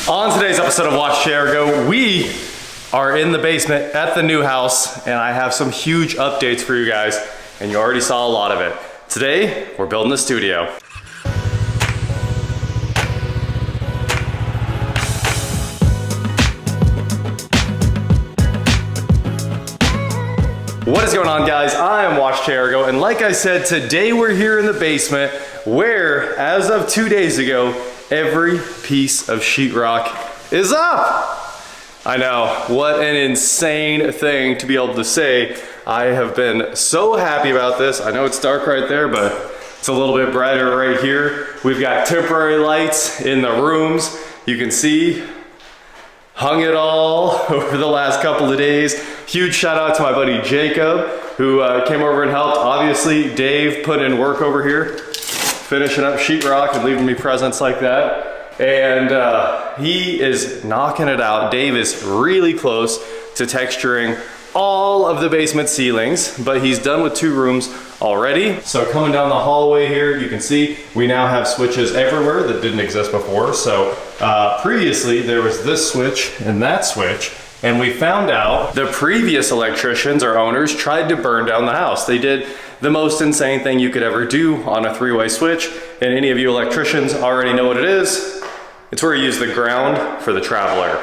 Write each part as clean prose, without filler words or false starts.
On today's episode of WatchJRGo, we are in the basement at the new house, and I have some huge updates for you guys, and you already saw a lot of it. Today, we're building the studio. What is going on, guys? I am WatchJRGo, and like I said, today we're here in the basement where, as of 2 days ago, every piece of sheetrock is up. I know, what an insane thing to be able to say. I have been so happy about this. I know it's dark right there, but it's a little bit brighter right here. We've got temporary lights in the rooms. You can see, hung it all over the last couple of days. Huge shout out to my buddy Jacob, who came over and helped. Obviously, Dave put in work over here, finishing up sheetrock and leaving me presents like that. And he is knocking it out. Dave is really close to texturing all of the basement ceilings, but he's done with 2 rooms already. So coming down the hallway here, you can see we now have switches everywhere that didn't exist before. So previously there was this switch and that switch, and we found out the previous electricians or owners tried to burn down the house. They did the most insane thing you could ever do on a 3-way switch, and any of you electricians already know what it is. It's where you use the ground for the traveler.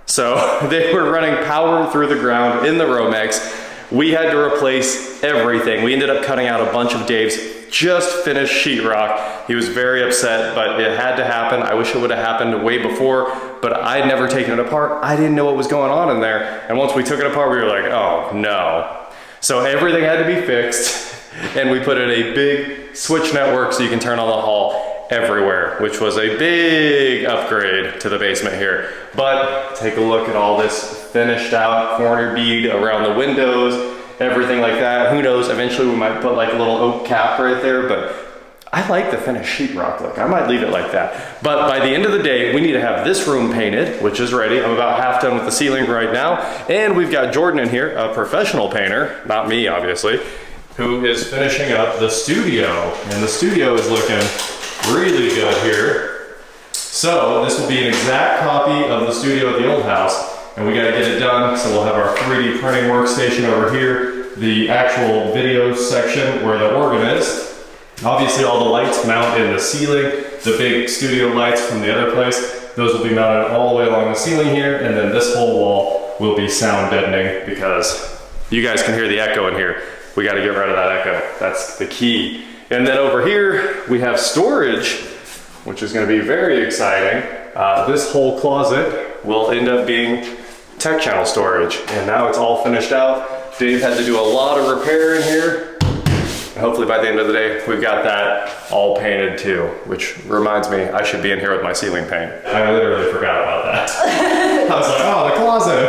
So they were running power through the ground in the Romex. We had to replace everything. We ended up cutting out a bunch of Dave's just finished sheetrock. He was very upset, but it had to happen. I wish it would have happened way before, but I'd never taken it apart. I didn't know what was going on in there. And once we took it apart, we were like, oh no. So everything had to be fixed, and we put in a big switch network so you can turn on the hall everywhere, which was a big upgrade to the basement here. But take a look at all this finished out corner bead around the windows, everything like that. Who knows, eventually we might put like a little oak cap right there, but I like the finished sheetrock look. I might leave it like that. But by the end of the day, we need to have this room painted, which is ready. I'm about half done with the ceiling right now. And we've got Jordan in here, a professional painter, not me obviously, who is finishing up the studio. And the studio is looking really good here. So this will be an exact copy of the studio at the old house, and we gotta get it done. So we'll have our 3D printing workstation over here, the actual video section where the organ is. Obviously all the lights mount in the ceiling, the big studio lights from the other place, those will be mounted all the way along the ceiling here, and then this whole wall will be sound deadening because you guys can hear the echo in here. We gotta get rid of that echo, that's the key. And then over here, we have storage, which is gonna be very exciting. This whole closet will end up being tech channel storage. And now it's all finished out. Dave had to do a lot of repair in here. And hopefully by the end of the day, we've got that all painted too, which reminds me, I should be in here with my ceiling paint. I literally forgot about that. I was like, oh, the closet.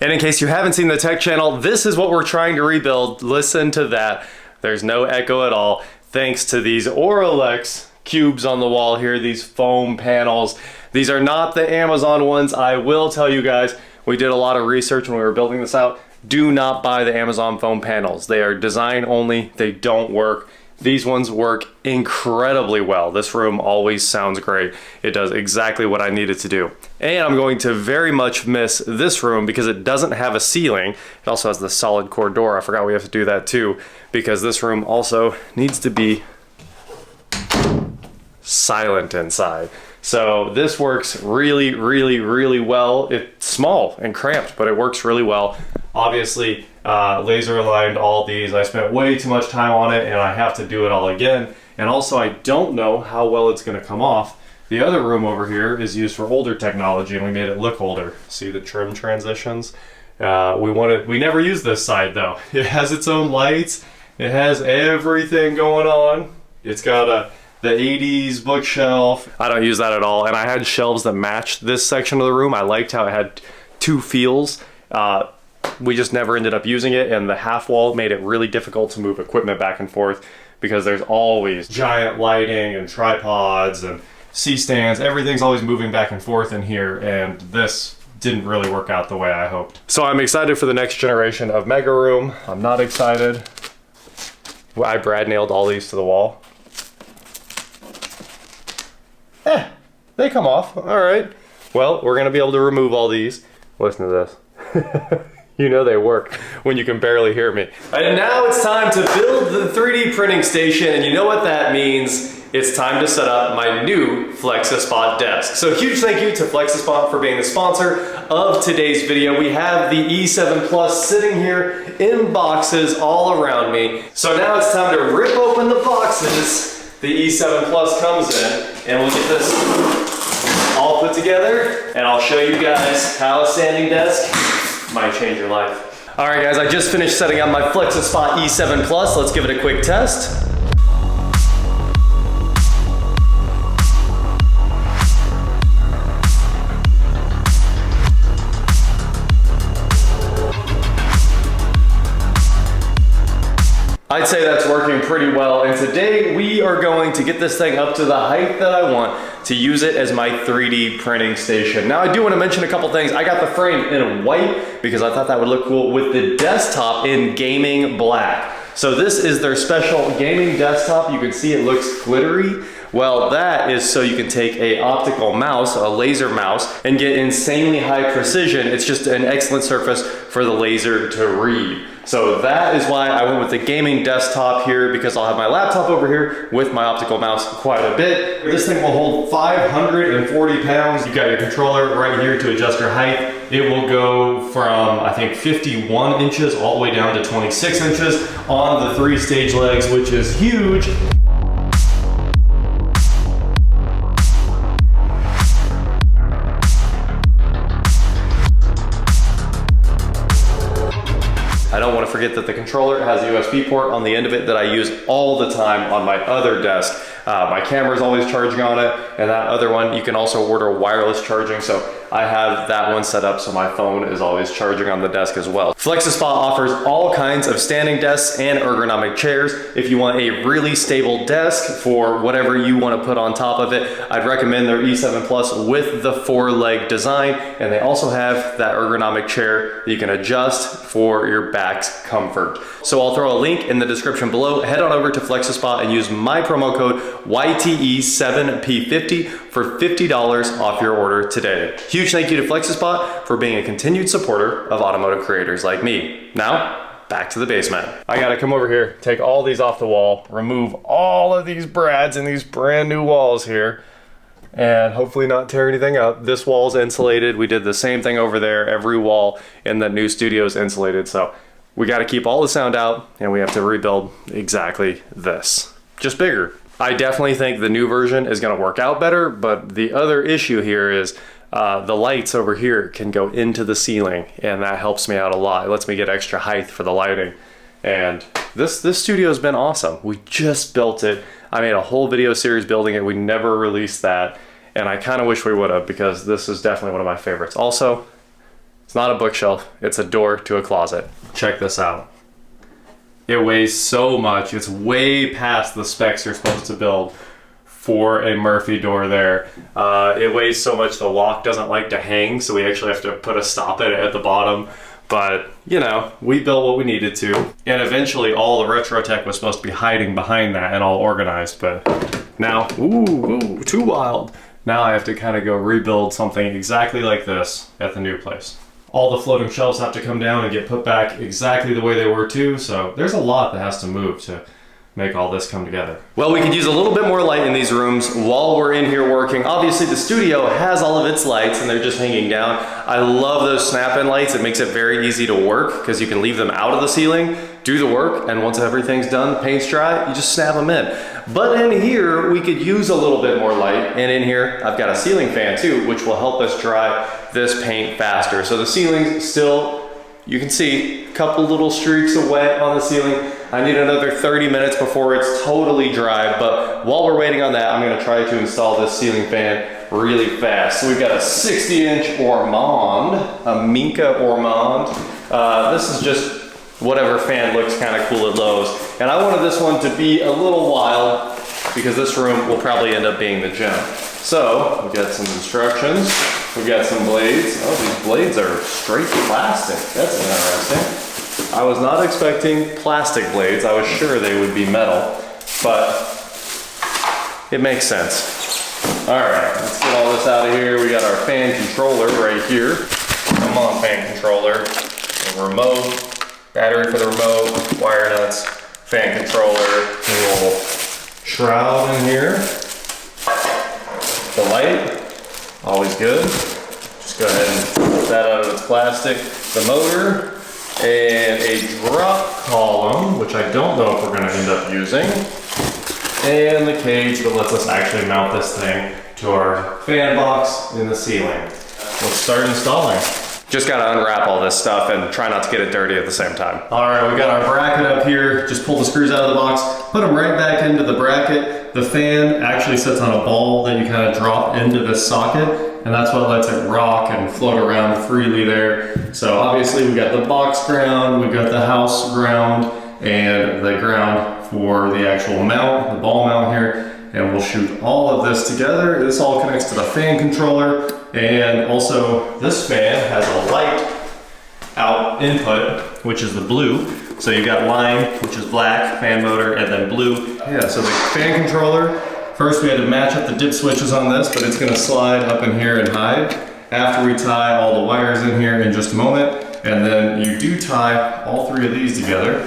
And in case you haven't seen the tech channel, this is what we're trying to rebuild. Listen to that. There's no echo at all, thanks to these Oralex cubes on the wall here, these foam panels. These are not the Amazon ones. I will tell you guys, we did a lot of research when we were building this out. Do not buy the Amazon foam panels. They are design only, they don't work. These ones work incredibly well. This room always sounds great. It does exactly what I need it to do. And I'm going to very much miss this room because it doesn't have a ceiling. It also has the solid core door. I forgot we have to do that too, because this room also needs to be silent inside. So this works really, really, really well. It's small and cramped, but it works really well. Obviously, laser aligned all these. I spent way too much time on it, and I have to do it all again. And also, I don't know how well it's gonna come off. The other room over here is used for older technology, and we made it look older. See the trim transitions? We never use this side though. It has its own lights. It has everything going on. It's got the 80s bookshelf. I don't use that at all. And I had shelves that matched this section of the room. I liked how it had 2 feels. We just never ended up using it, and the half wall made it really difficult to move equipment back and forth because there's always giant lighting and tripods and C-stands. Everything's always moving back and forth in here, and this didn't really work out the way I hoped. So I'm excited for the next generation of Mega Room. I'm not excited. I brad nailed all these to the wall. they come off. All right. Well, we're gonna be able to remove all these. Listen to this. You know they work when you can barely hear me. And now it's time to build the 3D printing station, and you know what that means. It's time to set up my new FlexiSpot desk. So huge thank you to FlexiSpot for being the sponsor of today's video. We have the E7 Plus sitting here in boxes all around me. So now it's time to rip open the boxes the E7 Plus comes in, and we'll get this all put together, and I'll show you guys how a standing desk might change your life. All right guys, I just finished setting up my FlexiSpot E7 Plus. Let's give it a quick test. I'd say that's working pretty well, and today we are going to get this thing up to the height that I want to use it as my 3D printing station. Now I do want to mention a couple things. I got the frame in white because I thought that would look cool, with the desktop in gaming black. So this is their special gaming desktop. You can see it looks glittery. Well, that is so you can take a optical mouse, a laser mouse, and get insanely high precision. It's just an excellent surface for the laser to read. So that is why I went with the gaming desktop here, because I'll have my laptop over here with my optical mouse quite a bit. This thing will hold 540 pounds. You've got your controller right here to adjust your height. It will go from, I think, 51 inches all the way down to 26 inches on the 3 stage legs, which is huge. I don't want to forget that the controller has a USB port on the end of it that I use all the time on my other desk. My camera is always charging on it, and that other one, you can also order wireless charging, so I have that one set up so my phone is always charging on the desk as well. FlexiSpot offers all kinds of standing desks and ergonomic chairs. If you want a really stable desk for whatever you want to put on top of it, I'd recommend their E7 Plus with the 4-leg design, and they also have that ergonomic chair that you can adjust for your back's comfort. So I'll throw a link in the description below. Head on over to FlexiSpot and use my promo code YTE7P50 for $50 off your order today. Huge thank you to FlexiSpot for being a continued supporter of automotive creators like me. Now, back to the basement. I gotta come over here, take all these off the wall, remove all of these brads and these brand new walls here, and hopefully not tear anything up. This wall's insulated. We did the same thing over there. Every wall in the new studio is insulated, so we gotta keep all the sound out, and we have to rebuild exactly this. Just bigger. I definitely think the new version is gonna work out better, but the other issue here is the lights over here can go into the ceiling, and that helps me out a lot. It lets me get extra height for the lighting. And this studio's been awesome. We just built it. I made a whole video series building it. We never released that, and I kind of wish we would have, because this is definitely one of my favorites. Also, it's not a bookshelf, it's a door to a closet. Check this out. It weighs so much. It's way past the specs you're supposed to build for a Murphy door there. It weighs so much the lock doesn't like to hang, so we actually have to put a stop at the bottom. But, you know, we built what we needed to. And eventually all the retro tech was supposed to be hiding behind that and all organized, but now, ooh, too wild. Now I have to kind of go rebuild something exactly like this at the new place. All the floating shelves have to come down and get put back exactly the way they were too, so there's a lot that has to move to make all this come together. Well, we could use a little bit more light in these rooms while we're in here working. Obviously the studio has all of its lights and they're just hanging down. I love those snap-in lights. It makes it very easy to work because you can leave them out of the ceiling, do the work, and once everything's done, the paint's dry, you just snap them in. But in here, we could use a little bit more light, and in here, I've got a ceiling fan too, which will help us dry this paint faster. So the ceiling's still, you can see, a couple little streaks of wet on the ceiling. I need another 30 minutes before it's totally dry, but while we're waiting on that, I'm gonna try to install this ceiling fan really fast. So we've got a 60-inch Ormond, a Minka Ormond. This is just whatever fan looks kind of cool at Lowe's. And I wanted this one to be a little wild because this room will probably end up being the gym. So we've got some instructions. We've got some blades. Oh, these blades are straight plastic. That's interesting. I was not expecting plastic blades. I was sure they would be metal, but it makes sense. All right, let's get all this out of here. We got our fan controller right here. Come on, fan controller. The remote, battery for the remote, wire nuts, fan controller, a little shroud in here. The light, always good. Just go ahead and put that out of its plastic. The motor, and a drop column, which I don't know if we're gonna end up using. And the cage that lets us actually mount this thing to our fan box in the ceiling. Let's start installing. Just gotta unwrap all this stuff and try not to get it dirty at the same time. All right, we got our bracket up here. Just pull the screws out of the box, put them right back into the bracket. The fan actually sits on a ball that you kind of drop into this socket, and that's what lets it rock and float around freely there. So obviously we got the box ground, we've got the house ground, and the ground for the actual mount, the ball mount here. And we'll shoot all of this together. This all connects to the fan controller. And also this fan has a light out input, which is the blue. So you've got line, which is black, fan motor, and then blue. Yeah, so the fan controller, first we had to match up the dip switches on this, but it's gonna slide up in here and hide after we tie all the wires in here in just a moment. And then you do tie all three of these together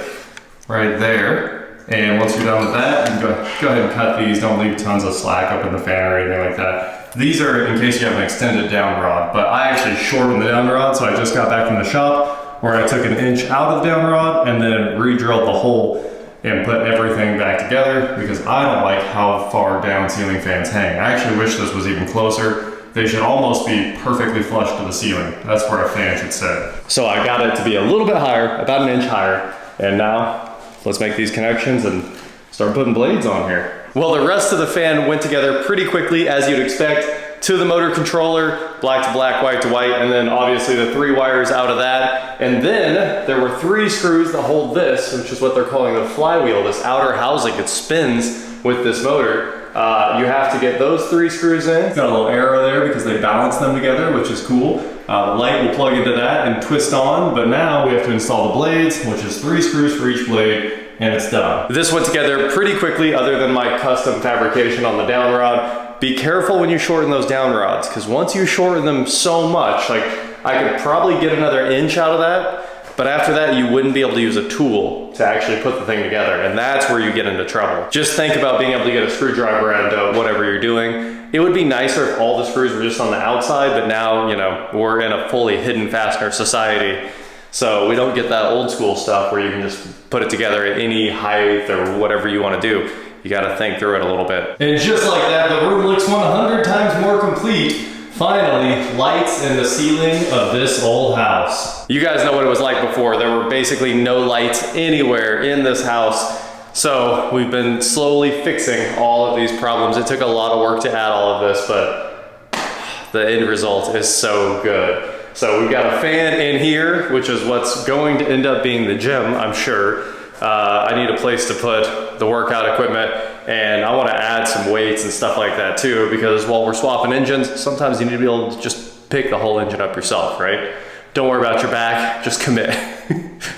right there. And once you're done with that, you can go ahead and cut these. Don't leave tons of slack up in the fan or anything like that. These are in case you have an extended down rod, but I actually shortened the down rod, so I just got back from the shop where I took an inch out of the down rod and then re-drilled the hole and put everything back together because I don't like how far down ceiling fans hang. I actually wish this was even closer. They should almost be perfectly flush to the ceiling. That's where a fan should sit. So I got it to be a little bit higher, about an inch higher, and now let's make these connections and start putting blades on here. Well, the rest of the fan went together pretty quickly, as you'd expect, to the motor controller, black to black, white to white, and then obviously the 3 wires out of that. And then there were 3 screws that hold this, which is what they're calling the flywheel, this outer housing that spins with this motor. You have to get those 3 screws in. It's got a little arrow there because they balance them together, which is cool. The light will plug into that and twist on, but now we have to install the blades, which is 3 screws for each blade, and it's done. This went together pretty quickly other than my custom fabrication on the down rod. Be careful when you shorten those down rods, because once you shorten them so much, like I could probably get another inch out of that, but after that you wouldn't be able to use a tool to actually put the thing together, and that's where you get into trouble. Just think about being able to get a screwdriver and whatever you're doing. It would be nicer if all the screws were just on the outside, but now, you know, we're in a fully hidden fastener society. So we don't get that old school stuff where you can just put it together at any height or whatever you want to do. You got to think through it a little bit. And just like that, the room looks 100 times more complete. Finally, lights in the ceiling of this old house. You guys know what it was like before. There were basically no lights anywhere in this house. So we've been slowly fixing all of these problems. It took a lot of work to add all of this, but the end result is so good. So we've got a fan in here, which is what's going to end up being the gym, I'm sure. I need a place to put the workout equipment, and I want to add some weights and stuff like that too, because while we're swapping engines, sometimes you need to be able to just pick the whole engine up yourself, right? Don't worry about your back, just commit.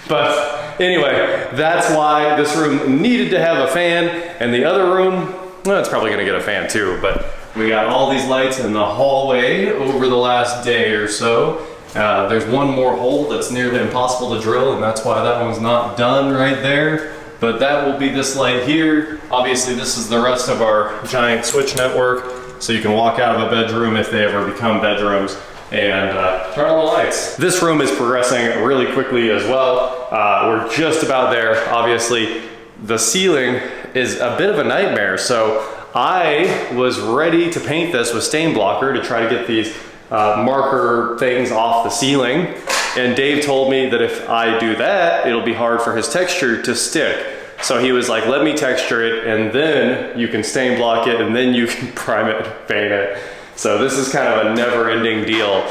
But anyway, that's why this room needed to have a fan, and the other room, well, it's probably gonna get a fan too, but we got all these lights in the hallway over the last day or so. There's one more hole that's nearly impossible to drill, and that's why that one's not done right there. But that will be this light here. Obviously, this is the rest of our giant switch network, so you can walk out of a bedroom if they ever become bedrooms and turn on the lights. This room is progressing really quickly as well. We're just about there. Obviously, the ceiling is a bit of a nightmare, so I was ready to paint this with stain blocker to try to get these marker things off the ceiling. And Dave told me that if I do that, it'll be hard for his texture to stick. So he was like, let me texture it, and then you can stain block it, and then you can prime it, paint it. So this is kind of a never-ending deal,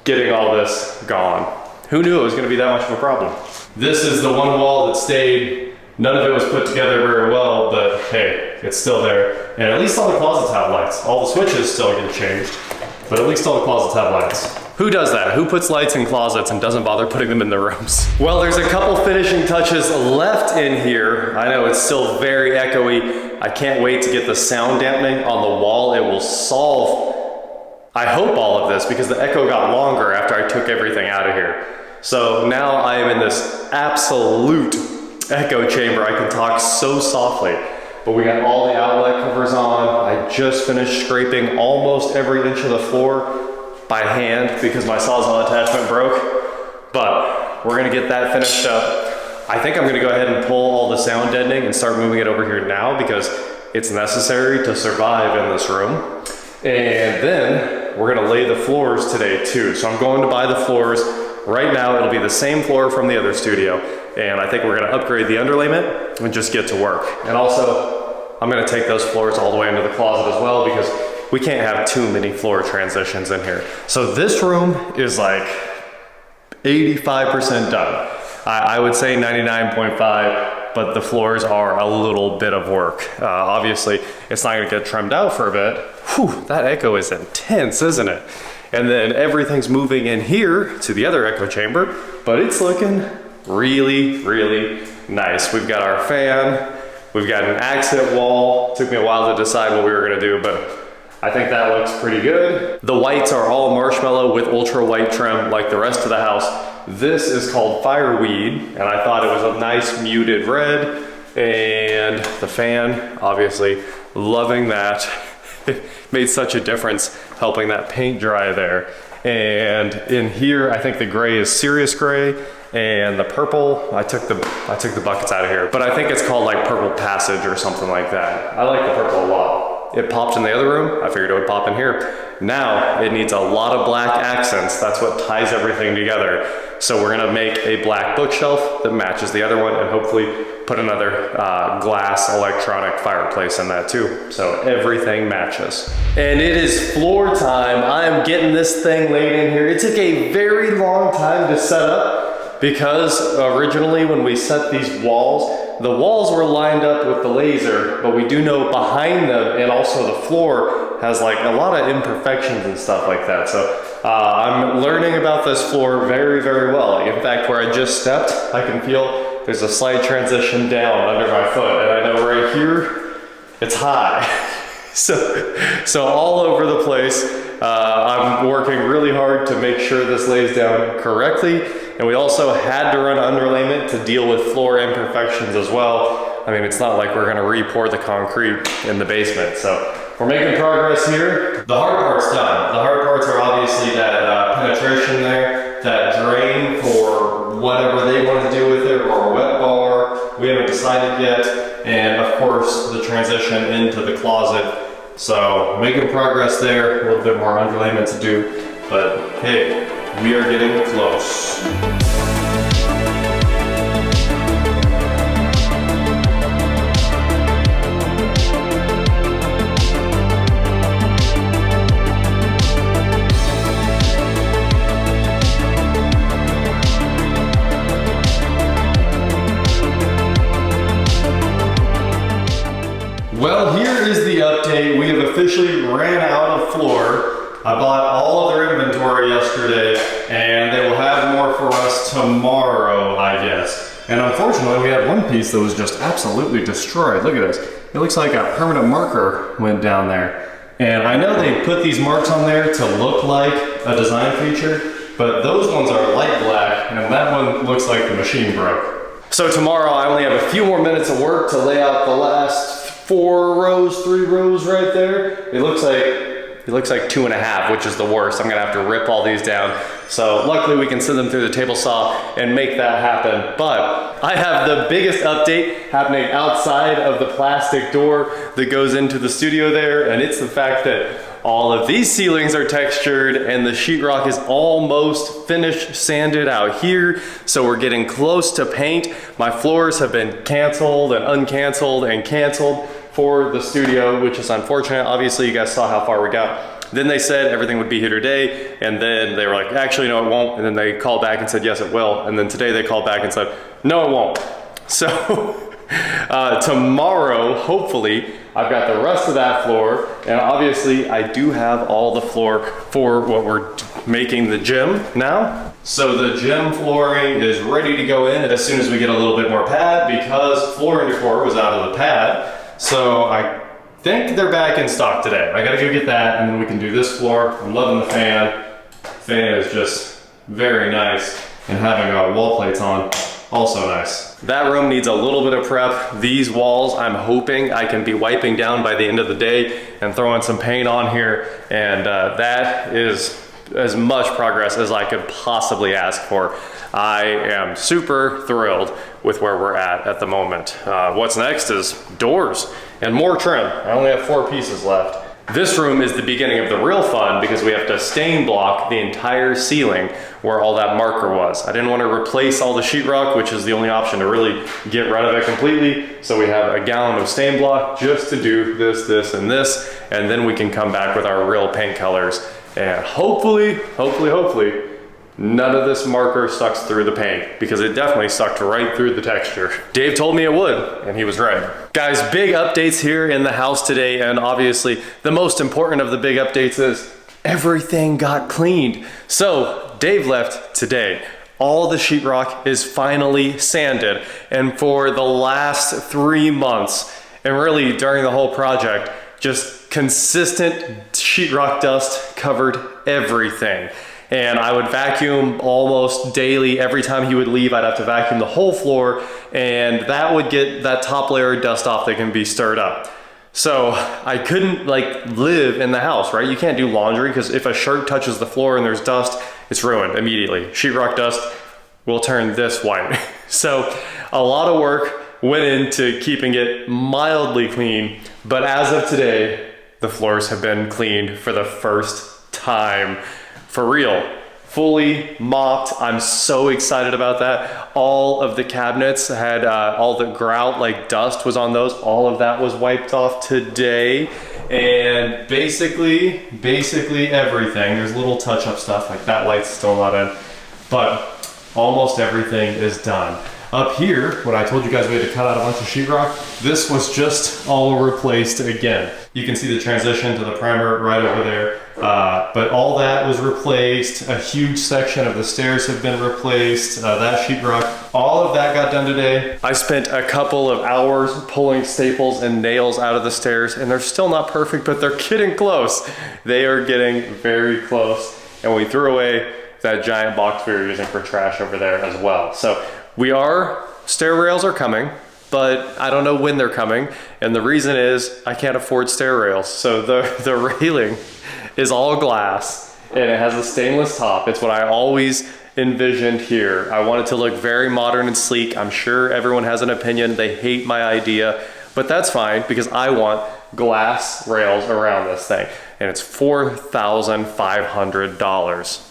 getting all this gone. Who knew it was gonna be that much of a problem? This is the one wall that stayed. None of it was put together very well, but hey, it's still there. And at least all the closets have lights. All the switches still get changed, but at least all the closets have lights. Who does that? Who puts lights in closets and doesn't bother putting them in the rooms? Well, there's a couple finishing touches left in here. I know it's still very echoey, I can't wait to get the sound dampening on the wall. It will solve, I hope, all of this, because the echo got longer after I took everything out of here. So now I am in this absolute echo chamber. I can talk so softly, but we got all the outlet covers on. I just finished scraping almost every inch of the floor by hand because my Sawzall attachment broke, but we're gonna get that finished up. I think I'm gonna go ahead and pull all the sound deadening and start moving it over here now because it's necessary to survive in this room. And then we're gonna lay the floors today too. So I'm going to buy the floors. Right now it'll be the same floor from the other studio. And I think we're gonna upgrade the underlayment and just get to work. And also, I'm gonna take those floors all the way into the closet as well because we can't have too many floor transitions in here. So this room is like 85% done. I would say 99.5, but the floors are a little bit of work. Obviously, it's not gonna get trimmed out for a bit. Whew, that echo is intense, isn't it? And then everything's moving in here to the other echo chamber, but it's looking really, really nice. We've got our fan, we've got an accent wall. Took me a while to decide what we were gonna do, but I think that looks pretty good. The whites are all marshmallow with ultra white trim like the rest of the house. This is called Fireweed, and I thought it was a nice muted red. And the fan, obviously, loving that. It made such a difference helping that paint dry there. And in here, I think the gray is Sirius gray, and the purple, I took the buckets out of here, but I think it's called like Purple Passage or something like that. I like the purple a lot. It popped in the other room. I figured it would pop in here. Now it needs a lot of black accents. That's what ties everything together. So we're gonna make a black bookshelf that matches the other one and hopefully put another glass electronic fireplace in that too. So everything matches. And it is floor time. I am getting this thing laid in here. It took a very long time to set up because originally when we set these walls, the walls were lined up with the laser, but we do know behind them and also the floor has like a lot of imperfections and stuff like that. So I'm learning about this floor very, very well. In fact, where I just stepped, I can feel there's a slight transition down under my foot. And I know right here, it's high. So all over the place, I'm working really hard to make sure this lays down correctly. And we also had to run underlayment to deal with floor imperfections as well. I mean, it's not like we're gonna re-pour the concrete in the basement. So we're making progress here. The hard part's done. The hard parts are obviously that penetration there, that drain for whatever they want to do with it, or a wet bar. We haven't decided yet. And of course, the transition into the closet. So making progress there, a little bit more underlayment to do, but hey, we are getting close. Well, here is the update. We have officially ran out of floor. I bought all of their inventory yesterday, and they will have more for us tomorrow, I guess. And unfortunately, we had one piece that was just absolutely destroyed. Look at this. It looks like a permanent marker went down there. And I know they put these marks on there to look like a design feature, but those ones are light black, and that one looks like the machine broke. So tomorrow, I only have a few more minutes of work to lay out the last 4 rows, 3 rows right there. It looks like 2.5, which is the worst. I'm gonna have to rip all these down. So luckily we can send them through the table saw and make that happen. But I have the biggest update happening outside of the plastic door that goes into the studio there, and it's the fact that all of these ceilings are textured and the sheetrock is almost finished sanded out here. So we're getting close to paint. My floors have been canceled and uncanceled and canceled for the studio, which is unfortunate. Obviously, you guys saw how far we got. Then they said everything would be here today, and then they were like, actually, no, it won't. And then they called back and said, yes, it will. And then today they called back and said, no, it won't. So tomorrow, hopefully, I've got the rest of that floor, and obviously I do have all the floor for what we're making the gym now. So the gym flooring is ready to go in as soon as we get a little bit more pad, because flooring decor was out of the pad. So I think they're back in stock today. I gotta go get that and then we can do this floor. I'm loving the fan. Fan is just very nice, and having wall plates on, also nice. That room needs a little bit of prep. These walls, I'm hoping I can be wiping down by the end of the day and throwing some paint on here, and that is as much progress as I could possibly ask for. I am super thrilled with where we're at the moment. What's next is doors and more trim. I only have 4 pieces left. This room is the beginning of the real fun because we have to stain block the entire ceiling where all that marker was. I didn't want to replace all the sheetrock, which is the only option to really get rid of it completely. So we have a gallon of stain block just to do this, this, and this, and then we can come back with our real paint colors. And hopefully, none of this marker sucks through the paint, because it definitely sucked right through the texture. Dave told me it would, and he was right. Guys, big updates here in the house today, and obviously the most important of the big updates is everything got cleaned. So Dave left today. All the sheetrock is finally sanded, and for the last 3 months, and really during the whole project, just consistent sheetrock dust covered everything. And I would vacuum almost daily. Every time he would leave, I'd have to vacuum the whole floor, and that would get that top layer of dust off that can be stirred up. So I couldn't live in the house, right? You can't do laundry because if a shirt touches the floor and there's dust, it's ruined immediately. Sheetrock dust will turn this white. So a lot of work went into keeping it mildly clean, but as of today, the floors have been cleaned for the first time. For real, fully mopped. I'm so excited about that. All of the cabinets had all the grout, dust was on those. All of that was wiped off today. And basically everything. There's little touch-up stuff, like that light's still not in, but almost everything is done. Up here, when I told you guys we had to cut out a bunch of sheetrock, this was just all replaced again. You can see the transition to the primer right over there. But all that was replaced. A huge section of the stairs have been replaced. That sheetrock, all of that got done today. I spent a couple of hours pulling staples and nails out of the stairs, and they're still not perfect, but they're getting close. They are getting very close. And we threw away that giant box we were using for trash over there as well. So stair rails are coming, but I don't know when they're coming. And the reason is I can't afford stair rails. So the railing is all glass and it has a stainless top. It's what I always envisioned here. I want it to look very modern and sleek. I'm sure everyone has an opinion. They hate my idea, but that's fine because I want glass rails around this thing. And it's $4,500.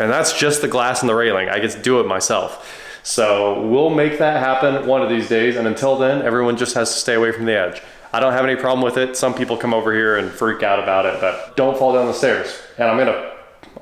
And that's just the glass and the railing. I get to do it myself. So we'll make that happen one of these days, and until then, everyone just has to stay away from the edge. I don't have any problem with it. Some people come over here and freak out about it, but don't fall down the stairs. And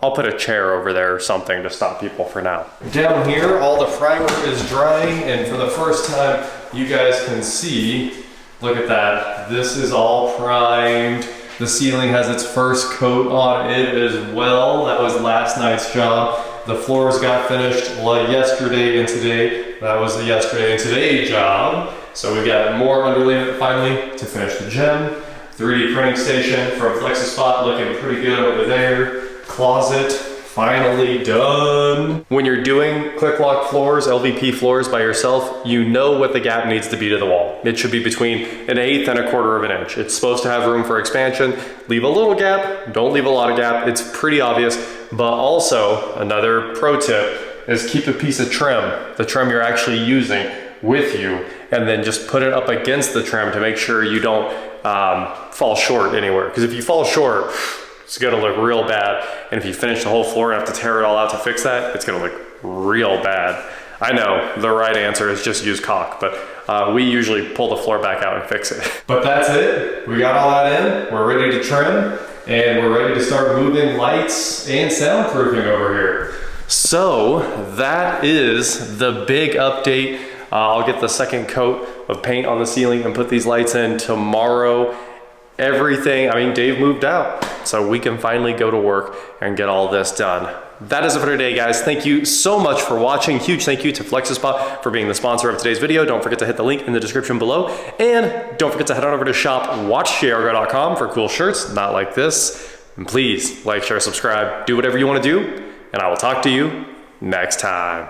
I'll put a chair over there or something to stop people for now. Down here, all the primer is drying, and for the first time, you guys can see, look at that. This is all primed. The ceiling has its first coat on it as well. That was last night's job. The floors got finished yesterday and today. That was the yesterday and today job. So we got more underlayment finally to finish the gym. 3D printing station from FlexiSpot looking pretty good over there. Closet finally done. When you're doing click lock floors, LVP floors by yourself, you know what the gap needs to be to the wall. It should be between 1/8 and 1/4 of an inch. It's supposed to have room for expansion. Leave a little gap, don't leave a lot of gap. It's pretty obvious, but also another pro tip is keep a piece of trim, the trim you're actually using, with you, and then just put it up against the trim to make sure you don't fall short anywhere. Because if you fall short, it's gonna look real bad. And if you finish the whole floor and have to tear it all out to fix that, it's gonna look real bad. I know the right answer is just use caulk, but we usually pull the floor back out and fix it. But that's it. We got all that in. We're ready to trim, and we're ready to start moving lights and soundproofing over here. So that is the big update. I'll get the second coat of paint on the ceiling and put these lights in tomorrow. Everything, Dave moved out, so we can finally go to work and get all this done. that is it for today, guys. Thank you so much for watching. Huge thank you to FlexiSpot for being the sponsor of today's video. Don't forget to hit the link in the description below. And don't forget to head on over to shop WatchJRGo.com for cool shirts, not like this. And please like, share, subscribe, do whatever you want to do. And I will talk to you next time.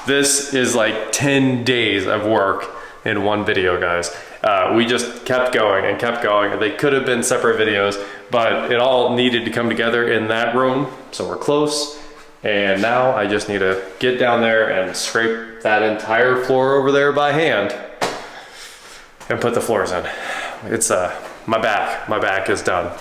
This is like 10 days of work in one video, guys. We just kept going and kept going. They could have been separate videos, but it all needed to come together in that room. So we're close. And now I just need to get down there and scrape that entire floor over there by hand and put the floors in. It's my back is done.